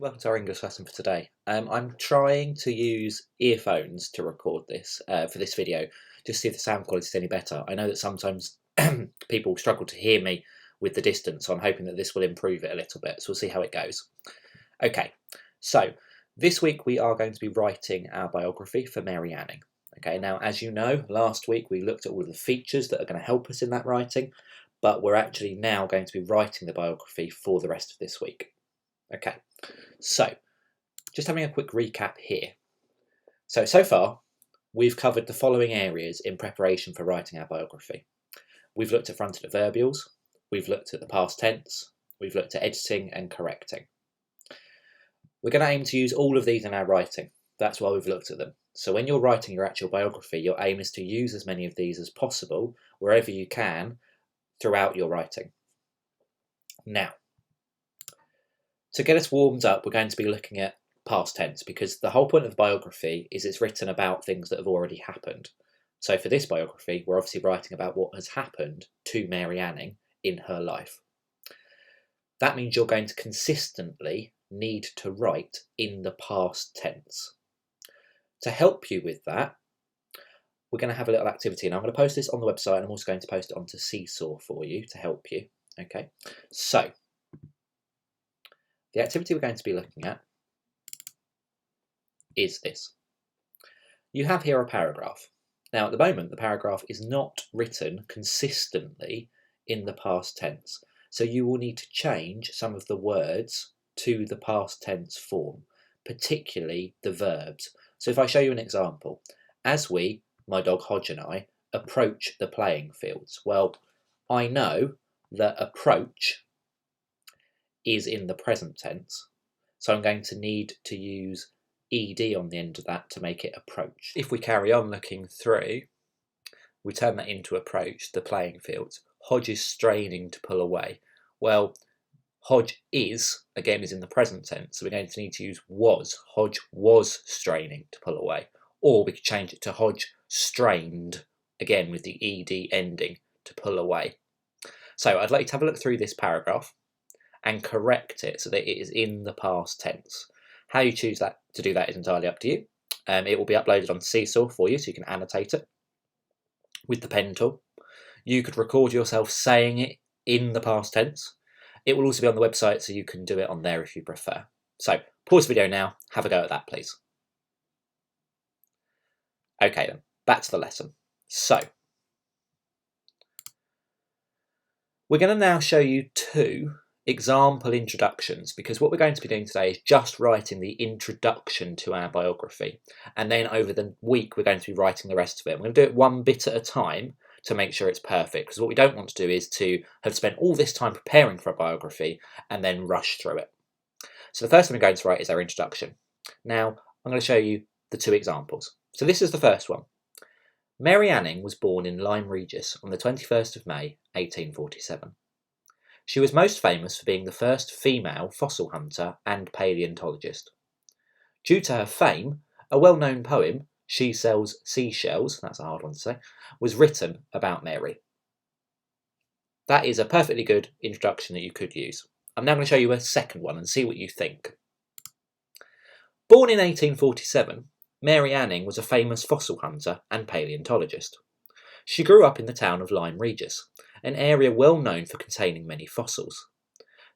Welcome to our English lesson for today. I'm trying to use earphones to record this for this video, just to see if the sound quality is any better. I know that sometimes people struggle to hear me with the distance, so I'm hoping that this will improve it a little bit. So we'll see how it goes. Okay, so this week we are going to be writing our biography for Mary Anning. Okay, now as you know, last week we looked at all of the features that are going to help us in that writing, but we're actually now going to be writing the biography for the rest of this week. Okay, so just having a quick recap here. So far, we've covered the following areas in preparation for writing our biography. We've looked at fronted adverbials, we've looked at the past tense, we've looked at editing and correcting. We're going to aim to use all of these in our writing. That's why we've looked at them. So when you're writing your actual biography, your aim is to use as many of these as possible, wherever you can, throughout your writing. Now, to get us warmed up, we're going to be looking at past tense, because the whole point of the biography is it's written about things that have already happened. So for this biography, we're obviously writing about what has happened to Mary Anning in her life. That means you're going to consistently need to write in the past tense. To help you with that, we're going to have a little activity, and I'm going to post this on the website, and I'm also going to post it onto Seesaw for you to help you. Okay, so the activity we're going to be looking at is this. You have here a paragraph. Now, at the moment, the paragraph is not written consistently in the past tense. So you will need to change some of the words to the past tense form, particularly the verbs. So if I show you an example, as we, my dog Hodge and I, approach the playing fields, well, I know that approach is in the present tense, so I'm going to need to use ed on the end of that to make it approach. If we carry on looking through, we turn that into approach, the playing fields. Hodge is straining to pull away. Well, Hodge is, again, is in the present tense, so we're going to need to use was. Hodge was straining to pull away. Or we could change it to Hodge strained, again with the ed ending, to pull away. So I'd like you to have a look through this paragraph and correct it so that it is in the past tense. How you choose that to do that is entirely up to you. It will be uploaded on Seesaw for you, so you can annotate it with the pen tool. You could record yourself saying it in the past tense. It will also be on the website, so you can do it on there if you prefer. So pause the video now, have a go at that, please. Okay then, back to the lesson. So we're going to now show you two example introductions, because what we're going to be doing today is just writing the introduction to our biography, and then over the week we're going to be writing the rest of it. We're going to do it one bit at a time to make sure it's perfect, because what we don't want to do is to have spent all this time preparing for a biography and then rush through it. So the first thing we're going to write is our introduction. Now I'm going to show you the two examples. So this is the first one. Mary Anning was born in Lyme Regis on the 21st of May 1847. She was most famous for being the first female fossil hunter and paleontologist. Due to her fame, a well-known poem, She Sells Seashells, that's a hard one to say, was written about Mary. That is a perfectly good introduction that you could use. I'm now going to show you a second one and see what you think. Born in 1847, Mary Anning was a famous fossil hunter and paleontologist. She grew up in the town of Lyme Regis, an area well known for containing many fossils.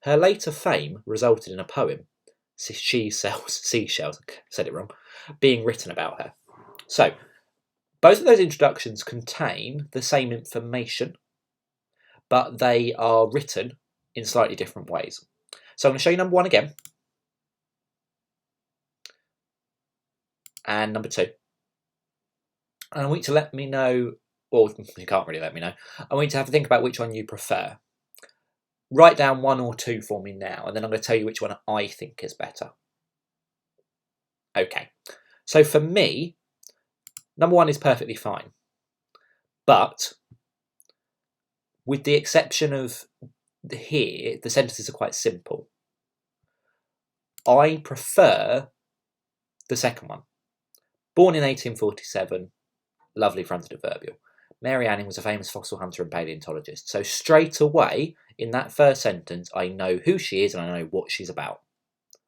Her later fame resulted in a poem, She Sells Seashells, said it wrong, being written about her. So, both of those introductions contain the same information, but they are written in slightly different ways. So I'm going to show you number one again, and number two. And I want you to let me know, well, you can't really let me know. I want you to have to think about which one you prefer. Write down one or two for me now, and then I'm going to tell you which one I think is better. Okay, so for me, number one is perfectly fine. But with the exception of here, the sentences are quite simple. I prefer the second one. Born in 1847, lovely fronted adverbial. Mary Anning was a famous fossil hunter and paleontologist. So straight away, in that first sentence, I know who she is and I know what she's about.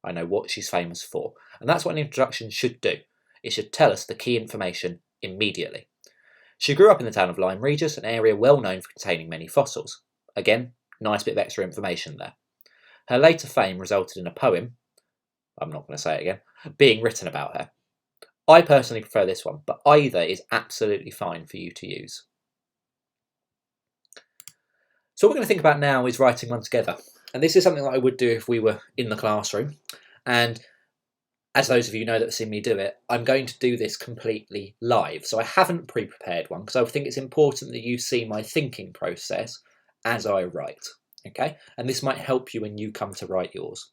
I know what she's famous for. And that's what an introduction should do. It should tell us the key information immediately. She grew up in the town of Lyme Regis, an area well known for containing many fossils. Again, nice bit of extra information there. Her later fame resulted in a poem, I'm not going to say it again, being written about her. I personally prefer this one, but either is absolutely fine for you to use. So what we're going to think about now is writing one together. And this is something that I would do if we were in the classroom. And as those of you know that have seen me do it, I'm going to do this completely live. So I haven't pre-prepared one because I think it's important that you see my thinking process as I write. Okay, and this might help you when you come to write yours.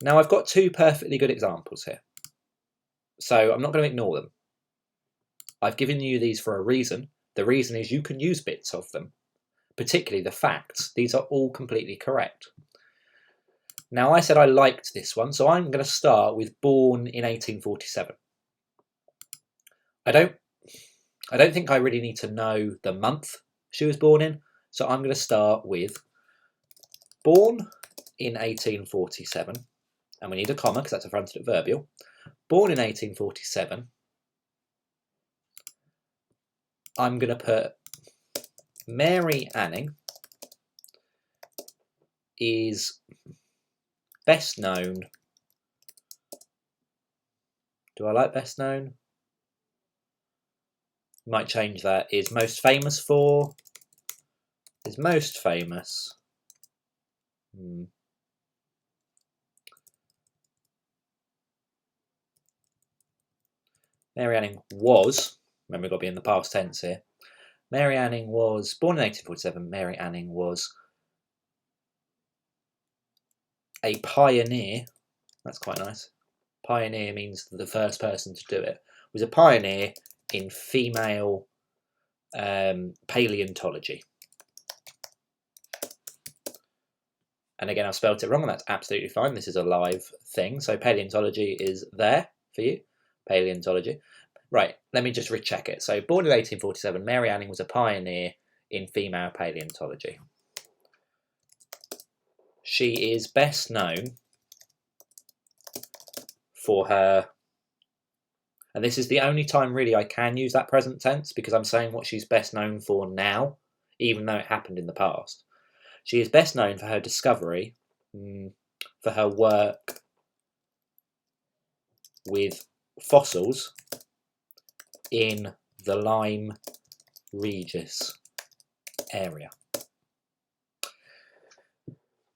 Now I've got two perfectly good examples here, so I'm not going to ignore them. I've given you these for a reason. The reason is you can use bits of them, particularly the facts. These are all completely correct. Now I said I liked this one, so I'm going to start with born in 1847. I don't think I really need to know the month she was born in, so I'm going to start with born in 1847, and we need a comma because that's a fronted adverbial. Born in 1847, I'm going to put Mary Anning is best known. Do I like best known? Might change that. Is most famous for. Is most famous. Mary Anning was. Remember, we've got to be in the past tense here. Mary Anning was born in 1847. Mary Anning was a pioneer. That's quite nice. Pioneer means the first person to do it. Was a pioneer in female paleontology. And again, I've spelled it wrong, and that's absolutely fine. This is a live thing. So paleontology is there for you. Paleontology. Right, let me just recheck it. So born in 1847, Mary Anning was a pioneer in female paleontology. She is best known for her, and this is the only time really I can use that present tense because I'm saying what she's best known for now, even though it happened in the past. She is best known for her discovery, for her work with fossils in the Lyme Regis area.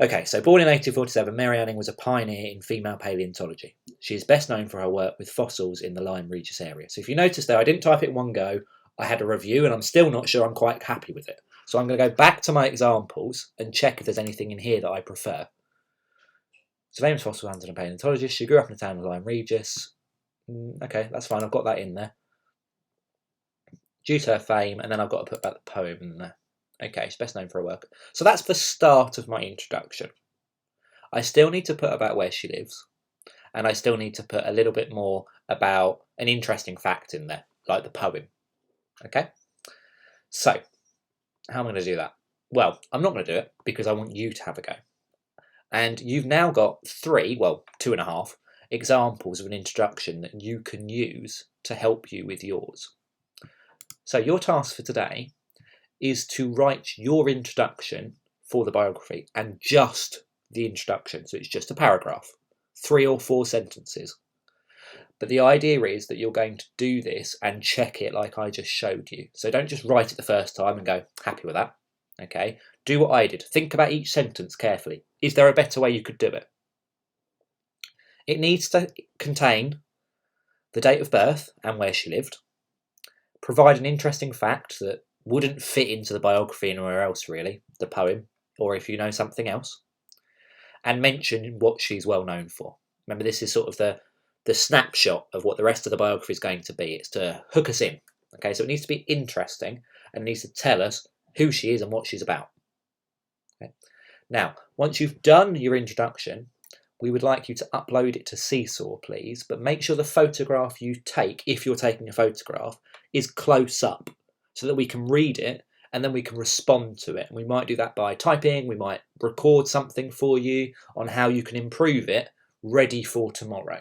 Okay, so born in 1847, Mary Anning was a pioneer in female paleontology. She is best known for her work with fossils in the Lyme Regis area. So if you notice there, I didn't type it in one go. I had a review and I'm still not sure I'm quite happy with it. So I'm going to go back to my examples and check if there's anything in here that I prefer. So famous fossil hunter and paleontologist. She grew up in the town of Lyme Regis. Okay, that's fine. I've got that in there. Due to her fame, and then I've got to put back the poem in there. Okay, she's best known for her work. So that's the start of my introduction. I still need to put about where she lives, and I still need to put a little bit more about an interesting fact in there, like the poem. Okay? So, how am I going to do that? Well, I'm not going to do it because I want you to have a go. And you've now got 2.5 examples of an introduction that you can use to help you with yours. So your task for today is to write your introduction for the biography, and just the introduction. So it's just a paragraph, 3 or 4 sentences. But the idea is that you're going to do this and check it like I just showed you. So don't just write it the first time and go, happy with that. Okay, do what I did. Think about each sentence carefully. Is there a better way you could do it? It needs to contain the date of birth and where she lived. Provide an interesting fact that wouldn't fit into the biography anywhere else really, the poem, or if you know something else. And mention what she's well known for. Remember, this is sort of the snapshot of what the rest of the biography is going to be. It's to hook us in. Okay, so it needs to be interesting and it needs to tell us who she is and what she's about. Okay. Now, once you've done your introduction, we would like you to upload it to Seesaw, please, but make sure the photograph you take, if you're taking a photograph, is close up so that we can read it and then we can respond to it. And we might do that by typing, we might record something for you on how you can improve it ready for tomorrow.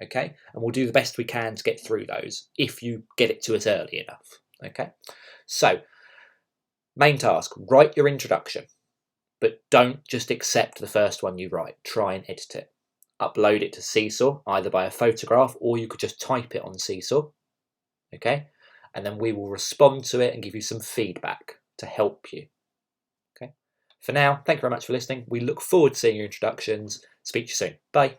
Okay, and we'll do the best we can to get through those if you get it to us early enough. Okay, so main task, write your introduction, but don't just accept the first one you write. Try and edit it. Upload it to Seesaw, either by a photograph or you could just type it on Seesaw. Okay, and then we will respond to it and give you some feedback to help you. Okay, for now, thank you very much for listening. We look forward to seeing your introductions. Speak to you soon. Bye.